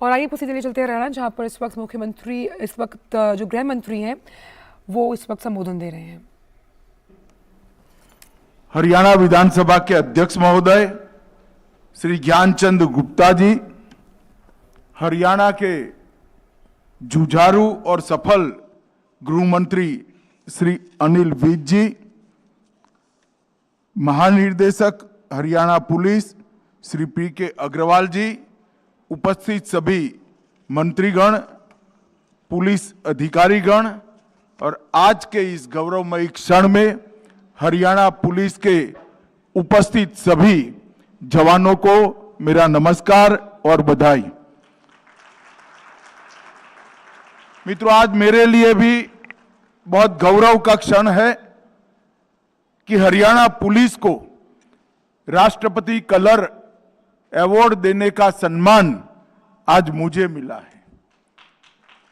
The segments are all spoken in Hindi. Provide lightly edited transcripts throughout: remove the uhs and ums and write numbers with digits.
और आइए उसी चलिए चलते हैं हरियाणा, जहां पर इस वक्त मुख्यमंत्री, इस वक्त जो गृह मंत्री हैं वो इस वक्त संबोधन दे रहे हैं। हरियाणा विधानसभा के अध्यक्ष महोदय श्री ज्ञानचंद गुप्ता जी, हरियाणा के जुझारू और सफल गृह मंत्री श्री अनिल विज जी, महानिदेशक हरियाणा पुलिस श्री पी.के. अग्रवाल जी, उपस्थित सभी मंत्रीगण, पुलिस अधिकारीगण और आज के इस गौरवमयी क्षण में हरियाणा पुलिस के उपस्थित सभी जवानों को मेरा नमस्कार और बधाई। मित्रों, आज मेरे लिए भी बहुत गौरव का क्षण है कि हरियाणा पुलिस को राष्ट्रपति कलर अवार्ड देने का सम्मान आज मुझे मिला है।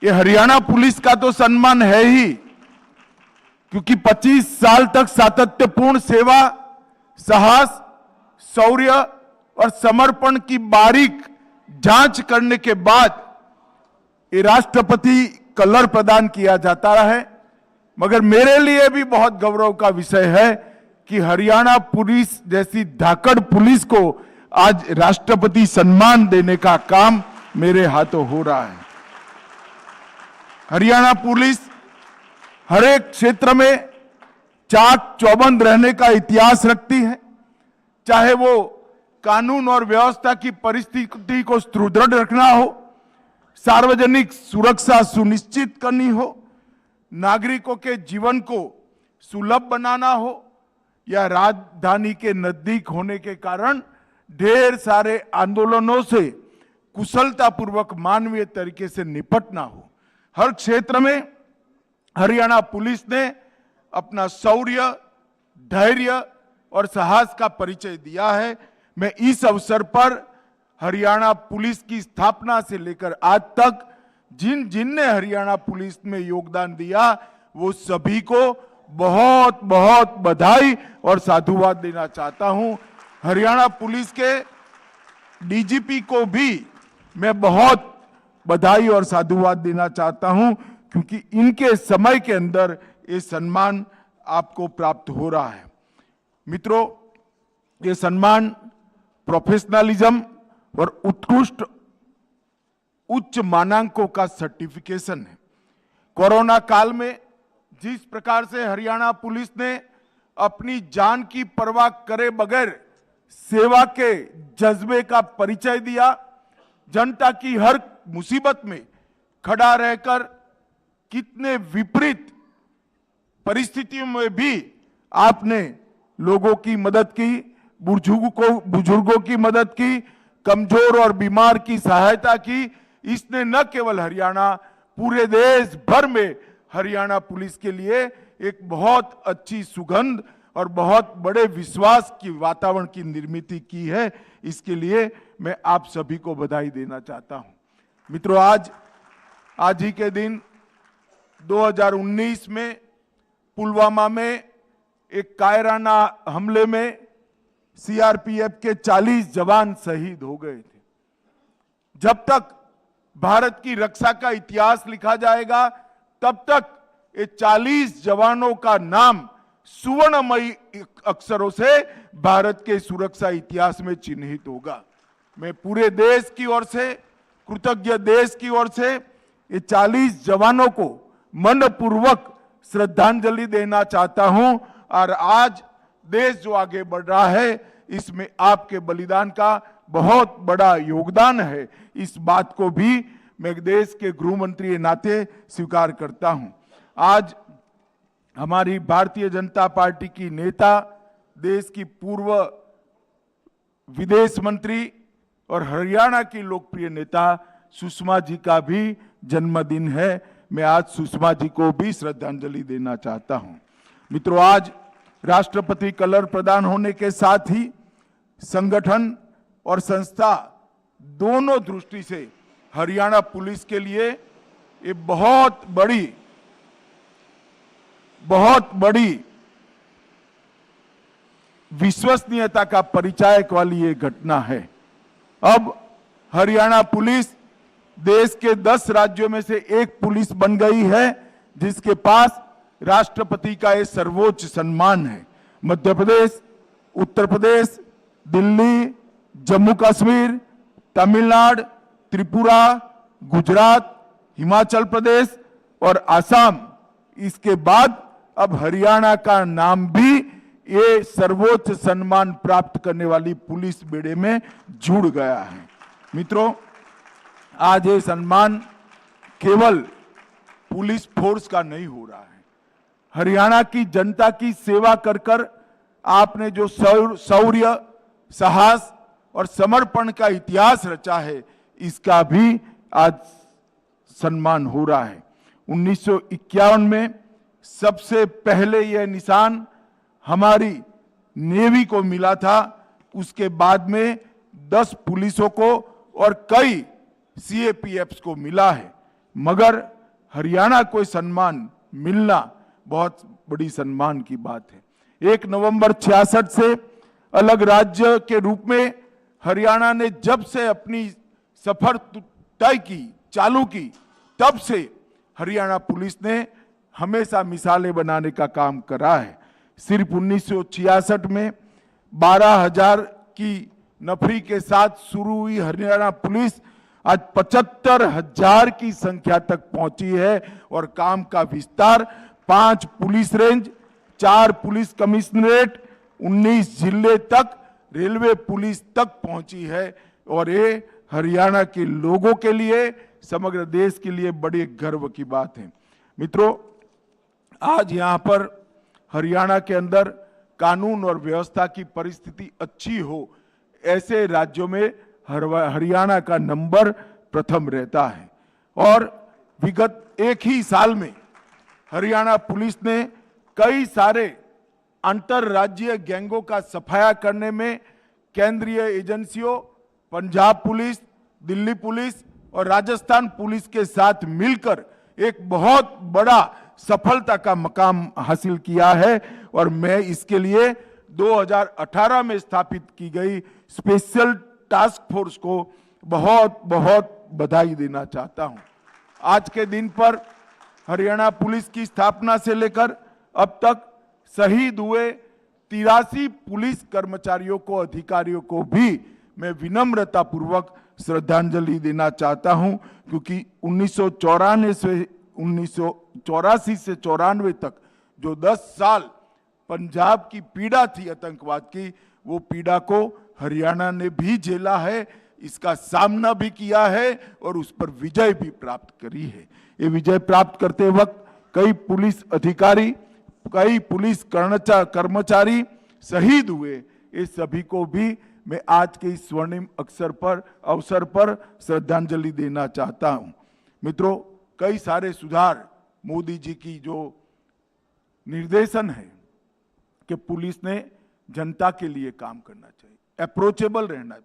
ये हरियाणा पुलिस का तो सम्मान है ही, क्योंकि 25 साल तक सातत्यपूर्ण सेवा, साहस, शौर्य और समर्पण की बारीक जांच करने के बाद ये राष्ट्रपति कलर प्रदान किया जाता है। मगर मेरे लिए भी बहुत गौरव का विषय है कि हरियाणा पुलिस जैसी धाकड़ पुलिस को आज राष्ट्रपति सम्मान देने का काम मेरे हाथों हो रहा है। हरियाणा पुलिस हर एक क्षेत्र में चाक चौबंद रहने का इतिहास रखती है, चाहे वो कानून और व्यवस्था की परिस्थिति को सुदृढ़ रखना हो, सार्वजनिक सुरक्षा सुनिश्चित करनी हो, नागरिकों के जीवन को सुलभ बनाना हो, या राजधानी के नजदीक होने के कारण ढेर सारे आंदोलनों से कुशलतापूर्वक मानवीय तरीके से निपटना हो। हर क्षेत्र में हरियाणा पुलिस ने अपना शौर्य, धैर्य और साहस का परिचय दिया है। मैं इस अवसर पर हरियाणा पुलिस की स्थापना से लेकर आज तक जिन ने हरियाणा पुलिस में योगदान दिया वो सभी को बहुत बहुत बधाई और साधुवाद देना चाहता हूं। हरियाणा पुलिस के डीजीपी को भी मैं बहुत बधाई और साधुवाद देना चाहता हूं, क्योंकि इनके समय के अंदर ये सम्मान आपको प्राप्त हो रहा है। मित्रों, ये सम्मान प्रोफेशनलिज्म और उत्कृष्ट उच्च मानांकों का सर्टिफिकेशन है। कोरोना काल में जिस प्रकार से हरियाणा पुलिस ने अपनी जान की परवाह करे बगैर सेवा के जज्बे का परिचय दिया, जनता की हर मुसीबत में खड़ा रहकर कितने विपरीत परिस्थितियों में भी आपने लोगों की मदद की, बुजुर्गों की मदद की, कमजोर और बीमार की सहायता की। इसने न केवल हरियाणा, पूरे देश भर में हरियाणा पुलिस के लिए एक बहुत अच्छी सुगंध और बहुत बड़े विश्वास की वातावरण की निर्मित की है। इसके लिए मैं आप सभी को बधाई देना चाहता हूं। मित्रों, आज ही के दिन 2019 में पुलवामा में एक कायराना हमले में सीआरपीएफ के 40 जवान शहीद हो गए थे। जब तक भारत की रक्षा का इतिहास लिखा जाएगा, तब तक ये 40 जवानों का नाम सुवर्णमयी अक्षरों से भारत के सुरक्षा इतिहास में चिन्हित होगा। मैं पूरे देश की ओर से, कृतज्ञ देश की ओर से ये 40 जवानों को मनपूर्वक श्रद्धांजलि देना चाहता हूं। और आज देश जो आगे बढ़ रहा है, इसमें आपके बलिदान का बहुत बड़ा योगदान है। इस बात को भी मैं देश के गृह मंत्री के नाते स्वीकार करता हूं। आज हमारी भारतीय जनता पार्टी की नेता, देश की पूर्व विदेश मंत्री और हरियाणा की लोकप्रिय नेता सुषमा जी का भी जन्मदिन है। मैं आज सुषमा जी को भी श्रद्धांजलि देना चाहता हूं। मित्रों, आज राष्ट्रपति कलर प्रदान होने के साथ ही संगठन और संस्था दोनों दृष्टि से हरियाणा पुलिस के लिए ये बहुत बड़ी विश्वसनीयता का परिचायक वाली ये घटना है। अब हरियाणा पुलिस देश के 10 राज्यों में से एक पुलिस बन गई है जिसके पास राष्ट्रपति का ये सर्वोच्च सम्मान है। मध्य प्रदेश, उत्तर प्रदेश, दिल्ली, जम्मू कश्मीर, तमिलनाडु, त्रिपुरा, गुजरात, हिमाचल प्रदेश और आसाम, इसके बाद अब हरियाणा का नाम भी ये सर्वोच्च सम्मान प्राप्त करने वाली पुलिस बेड़े में जुड़ गया है। मित्रों, आज ये सम्मान केवल पुलिस फोर्स का नहीं हो रहा है। हरियाणा की जनता की सेवा कर कर आपने जो शौर्य, साहस और समर्पण का इतिहास रचा है, इसका भी आज सम्मान हो रहा है। 1951 में सबसे पहले यह निशान हमारी नेवी को मिला था। उसके बाद में 10 पुलिसों को और कई सीएपीएफ्स को मिला है, मगर हरियाणा को सम्मान मिलना बहुत बड़ी सम्मान की बात है। 1 नवंबर 66 से अलग राज्य के रूप में हरियाणा ने जब से अपनी सफर तय की, चालू की, तब से हरियाणा पुलिस ने हमेशा मिसालें बनाने का काम करा है। सिर्फ 1966 में 12,000 की नफरी के साथ शुरू हुई हरियाणा पुलिस आज 75,000 की संख्या तक पहुंची है और काम का विस्तार 5 पुलिस रेंज, 4 पुलिस कमिश्नरेट, 19 जिले तक, रेलवे पुलिस तक पहुंची है। और ये हरियाणा के लोगों के लिए, समग्र देश के लिए बड़े गर्व की बात है। मित्रों, आज यहां पर हरियाणा के अंदर कानून और व्यवस्था की परिस्थिति अच्छी हो, ऐसे राज्यों में हरियाणा का नंबर प्रथम रहता है। और विगत एक ही साल में हरियाणा पुलिस ने कई सारे अंतरराज्यीय गैंगों का सफाया करने में केंद्रीय एजेंसियों, पंजाब पुलिस, दिल्ली पुलिस और राजस्थान पुलिस के साथ मिलकर एक बहुत बड़ा सफलता का मकाम हासिल किया है। और मैं इसके लिए 2018 में स्थापित की गई स्पेशल टास्क फोर्स को बहुत बहुत बधाई देना चाहता हूं। आज के दिन पर हरियाणा पुलिस की स्थापना से लेकर अब तक शहीद हुए 83 पुलिस कर्मचारियों को, अधिकारियों को भी मैं विनम्रता पूर्वक श्रद्धांजलि देना चाहता हूं, क्योंकि 1984 से 94 तक जो 10 साल पंजाब की पीड़ा थी आतंकवाद की, वो पीड़ा को हरियाणा ने भी झेला है, इसका सामना भी किया है और उस पर विजय भी प्राप्त करी है। ये विजय प्राप्त करते वक्त कई पुलिस अधिकारी, कई पुलिस कर्मचारी शहीद हुए। ये सभी को भी मैं आज के इस स्वर्णिम अवसर पर श्रद्धांजलि देना चाहता हूं। मित्रों, कई सारे सुधार मोदी जी की जो निर्देशन है कि पुलिस ने जनता के लिए काम करना चाहिए, अप्रोचेबल रहना चाहिए,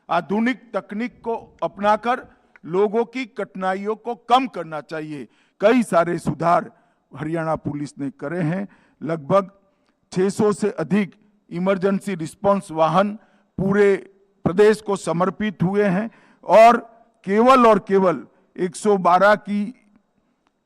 आधुनिक तकनीक को अपनाकर लोगों की कठिनाइयों को कम करना चाहिए। कई सारे सुधार हरियाणा पुलिस ने करे हैं। लगभग 600 से अधिक इमरजेंसी रिस्पांस वाहन पूरे प्रदेश को समर्पित हुए हैं और केवल 112 की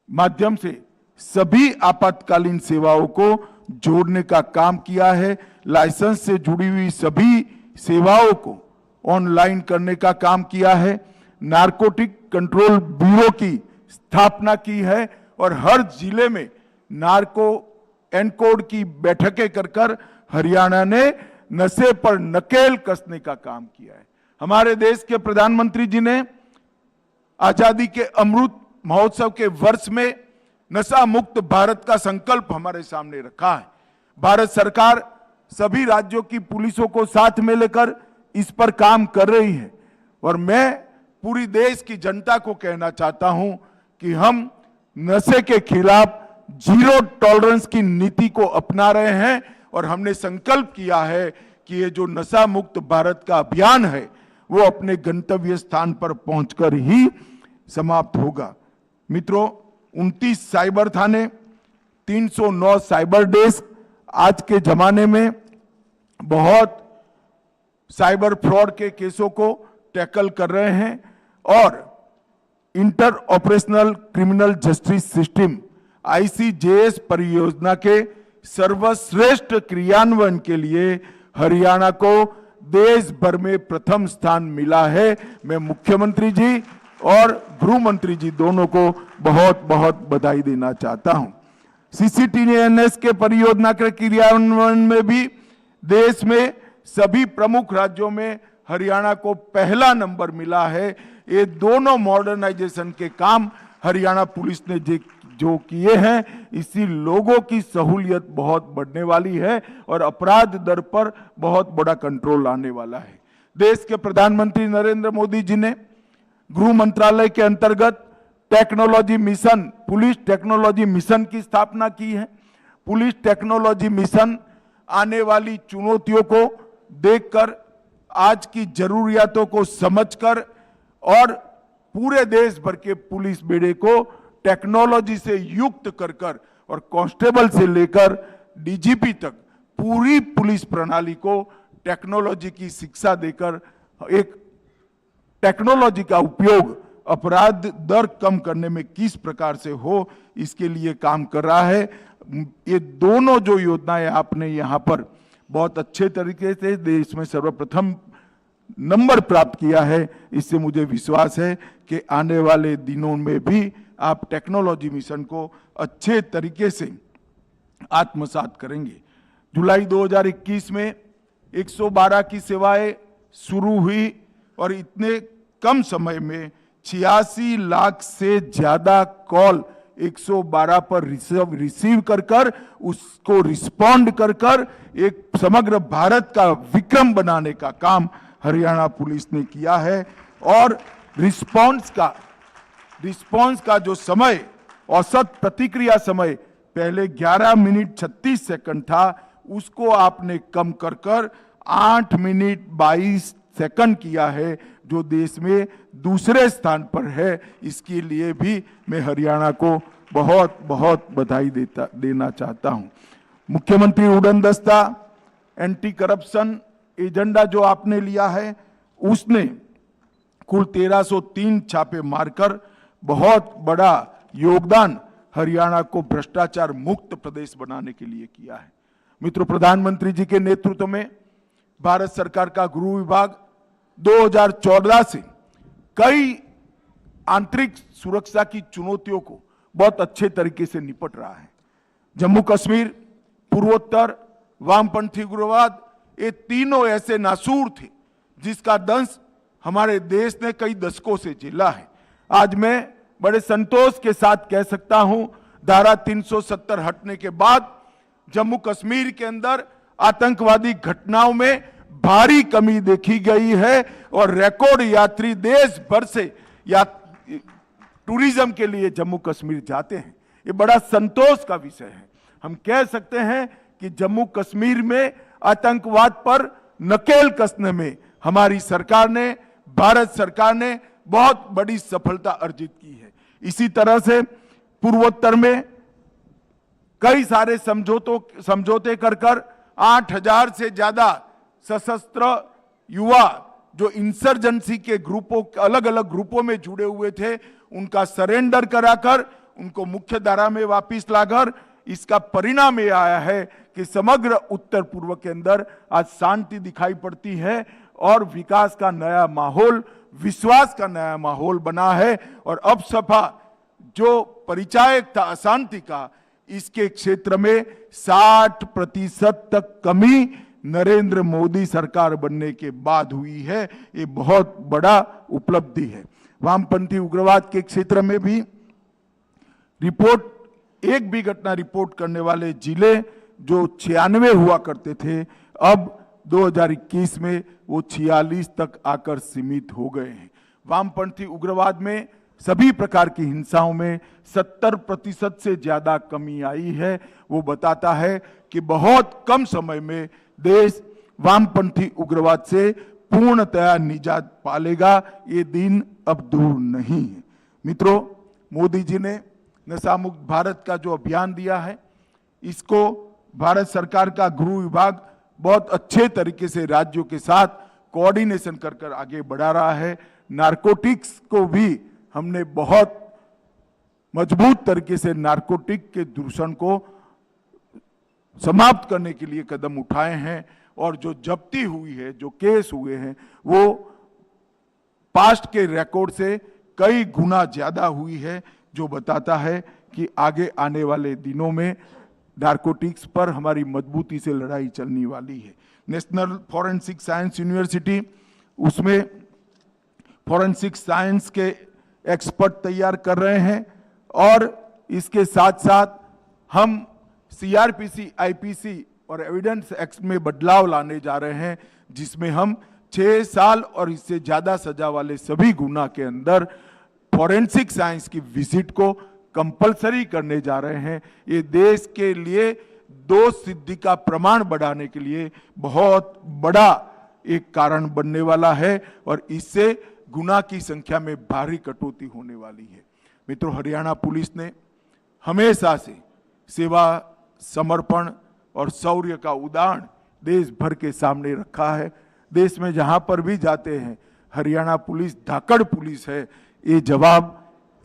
माध्यम से सभी आपातकालीन सेवाओं को जोड़ने का काम किया है। लाइसेंस से जुड़ी हुई सभी सेवाओं को ऑनलाइन करने का काम किया है। नारकोटिक कंट्रोल ब्यूरो की स्थापना की है और हर जिले में नार्को एनकोड की बैठकें कर हरियाणा ने नशे पर नकेल कसने का काम किया है। हमारे देश के प्रधानमंत्री जी ने आजादी के अमृत महोत्सव के वर्ष में नशा मुक्त भारत का संकल्प हमारे सामने रखा है। भारत सरकार सभी राज्यों की पुलिसों को साथ में लेकर इस पर काम कर रही है और मैं पूरी देश की जनता को कहना चाहता हूं कि हम नशे के खिलाफ जीरो टॉलरेंस की नीति को अपना रहे हैं और हमने संकल्प किया है कि ये जो नशा मुक्त भारत का अभियान है वो अपने गंतव्य स्थान पर पहुंचकर ही समाप्त होगा। मित्रों, 29 साइबर थाने, 309 साइबर डेस्क आज के जमाने में बहुत साइबर फ्रॉड के केसों को टैकल कर रहे हैं और inter operational criminal justice system ICJS परियोजना के सर्वश्रेष्ठ क्रियान्वयन के लिए हरियाणा को देश भर में प्रथम स्थान मिला है। मैं मुख्यमंत्री जी और गृह मंत्री जी दोनों को बहुत बहुत बधाई देना चाहता हूं। CCTNS के परियोजना के क्रियान्वयन में भी देश में सभी प्रमुख राज्यों में हरियाणा को पहला नंबर मिला है। ये दोनों मॉडर्नाइजेशन के काम हरियाणा पुलिस ने जो किए हैं, इसी लोगों की सहूलियत बहुत बढ़ने वाली है और अपराध दर पर बहुत बड़ा कंट्रोल आने वाला है। देश के प्रधानमंत्री नरेंद्र मोदी जी ने गृह मंत्रालय के अंतर्गत technology mission, police technology mission की स्थापना की है। पुलिस टेक्नोलॉजी मिशन आने वाली चुनौतियों को देखकर, आज की जरूरियातों को समझकर और पूरे देश भर के पुलिस बेड़े को टेक्नोलॉजी से युक्त कर और कांस्टेबल से लेकर DGP तक पूरी पुलिस प्रणाली को टेक्नोलॉजी की शिक्षा देकर एक टेक्नोलॉजी का उपयोग अपराध दर कम करने में किस प्रकार से हो, इसके लिए काम कर रहा है। ये दोनों जो योजनाएं आपने यहाँ पर बहुत अच्छे तरीके से देश में सर्वप्रथम नंबर प्राप्त किया है, इससे मुझे विश्वास है कि आने वाले दिनों में भी आप टेक्नोलॉजी मिशन को अच्छे तरीके से आत्मसात करेंगे। जुलाई 2021 में 112 की सेवाएं शुरू हुई और इतने कम समय में 86 लाख से ज्यादा कॉल 112 पर रिसीव कर उसको रिस्पॉन्ड कर एक समग्र भारत का विक्रम बनाने का काम हरियाणा पुलिस ने किया है। और रिस्पॉन्स का जो समय, औसत प्रतिक्रिया समय पहले 11 मिनट 36 सेकंड था, उसको आपने कम कर 8 मिनट 22 सेकंड किया है, जो देश में दूसरे स्थान पर है। इसके लिए भी मैं हरियाणा को बहुत बहुत बधाई देना चाहता हूं। मुख्यमंत्री उड़न दस्ता, एंटी करप्शन एजेंडा जो आपने लिया है, उसने कुल 1303 छापे मारकर बहुत बड़ा योगदान हरियाणा को भ्रष्टाचार मुक्त प्रदेश बनाने के लिए किया है। मित्रों, प्रधानमंत्री जी के नेतृत्व में भारत सरकार का गृह विभाग 2014 से कई आंतरिक सुरक्षा की चुनौतियों को बहुत अच्छे तरीके से निपट रहा है। जम्मू कश्मीर, पूर्वोत्तर, वामपंथी उग्रवाद, ये तीनों ऐसे नासूर थे जिसका दंश हमारे देश ने कई दशकों से झेला है। आज मैं बड़े संतोष के साथ कह सकता हूं, धारा 370 हटने के बाद जम्मू कश्मीर के अंदर आतंकवादी घटनाओं में भारी कमी देखी गई है और रिकॉर्ड यात्री देश भर से टूरिज्म के लिए जम्मू कश्मीर जाते हैं। ये बड़ा संतोष का विषय है। हम कह सकते हैं कि जम्मू कश्मीर में आतंकवाद पर नकेल कसने में हमारी सरकार ने, भारत सरकार ने बहुत बड़ी सफलता अर्जित की है। इसी तरह से पूर्वोत्तर में कई सारे समझौते कर 8000 से ज्यादा सशस्त्र युवा जो इंसर्जेंसी के ग्रुपों, अलग अलग ग्रुपों में जुड़े हुए थे, उनका सरेंडर कराकर उनको मुख्य धारा में वापस लाकर इसका परिणाम ये आया है कि समग्र उत्तर पूर्व के अंदर आज शांति दिखाई पड़ती है और विकास का नया माहौल, विश्वास का नया माहौल बना है। और अब सफा जो परिचायक था अशांति का, इसके क्षेत्र में 60% तक कमी नरेंद्र मोदी सरकार बनने के बाद हुई है। ये बहुत बड़ा उपलब्धि है। वामपंथी उग्रवाद के क्षेत्र में भी रिपोर्ट, एक भी घटना रिपोर्ट करने वाले जिले जो 96 हुआ करते थे, अब 2021 में वो 46 तक आकर सीमित हो गए हैं। वामपंथी उग्रवाद में सभी प्रकार की हिंसाओं में 70% से ज्यादा कमी आई है। वो बताता है कि बहुत कम समय में देश वामपंथी उग्रवाद से पूर्णतया निजात पालेगा। ये दिन अब दूर नहीं है। मित्रों, मोदी जी ने नशा मुक्त भारत का जो अभियान दिया है, इसको भारत सरकार का गृह विभाग बहुत अच्छे तरीके से राज्यों के साथ कोऑर्डिनेशन कर आगे बढ़ा रहा है। नारकोटिक्स को भी हमने बहुत मजबूत तरीके से नारकोटिक के दूषण को समाप्त करने के लिए कदम उठाए हैं और जो जब्ती हुई है, जो केस हुए हैं, वो पास्ट के रिकॉर्ड से कई गुना ज्यादा हुई है, जो बताता है कि आगे आने वाले दिनों में नारकोटिक्स पर हमारी मजबूती से लड़ाई चलने वाली है। नेशनल फॉरेंसिक साइंस यूनिवर्सिटी, उसमें फॉरेंसिक साइंस के एक्सपर्ट तैयार कर रहे हैं और इसके साथ साथ हम सीआरपीसी, आईपीसी और एविडेंस एक्ट में बदलाव लाने जा रहे हैं, जिसमें हम 6 साल और इससे ज्यादा सजा वाले सभी गुना के अंदर फॉरेंसिक साइंस की विजिट को कंपलसरी करने जा रहे हैं। ये देश के लिए दोष सिद्धि का प्रमाण बढ़ाने के लिए बहुत बड़ा एक कारण बनने वाला है और इससे गुना की संख्या में भारी कटौती होने वाली है। मित्रों, हरियाणा पुलिस ने हमेशा से सेवा, समर्पण और शौर्य का उदाहरण देश भर के सामने रखा है। देश में जहां पर भी जाते हैं, हरियाणा पुलिस धाकड़ पुलिस है, ये जवाब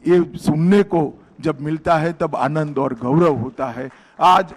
ये सुनने को जब मिलता है तब आनंद और गौरव होता है। आज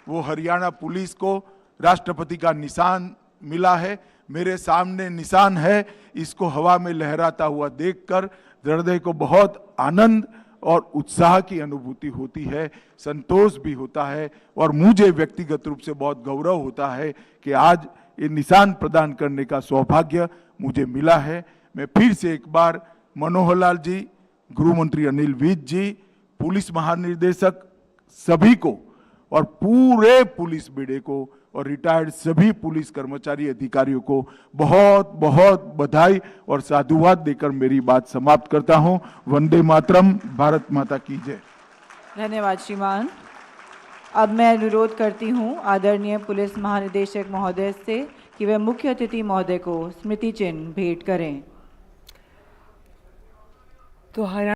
वो हरियाणा पुलिस को राष्ट्रपति का निशान मिला है, मेरे सामने निशान है, इसको हवा में लहराता हुआ देखकर हृदय को बहुत आनंद और उत्साह की अनुभूति होती है, संतोष भी होता है और मुझे व्यक्तिगत रूप से बहुत गौरव होता है कि आज ये निशान प्रदान करने का सौभाग्य मुझे मिला है। मैं फिर से एक बार मनोहर लाल जी, गृह मंत्री अनिल विज जी, पुलिस महानिदेशक सभी को और पूरे पुलिस बेड़े को और रिटायर्ड सभी पुलिस कर्मचारी अधिकारियों को बहुत बहुत बधाई और साधुवाद देकर मेरी बात समाप्त करता हूं। वंदे मातरम, भारत माता की जय। धन्यवाद श्रीमान। अब मैं अनुरोध करती हूं आदरणीय पुलिस महानिदेशक महोदय से कि वे मुख्य अतिथि महोदय को स्मृति चिन्ह भेंट करें। तो हरियाणा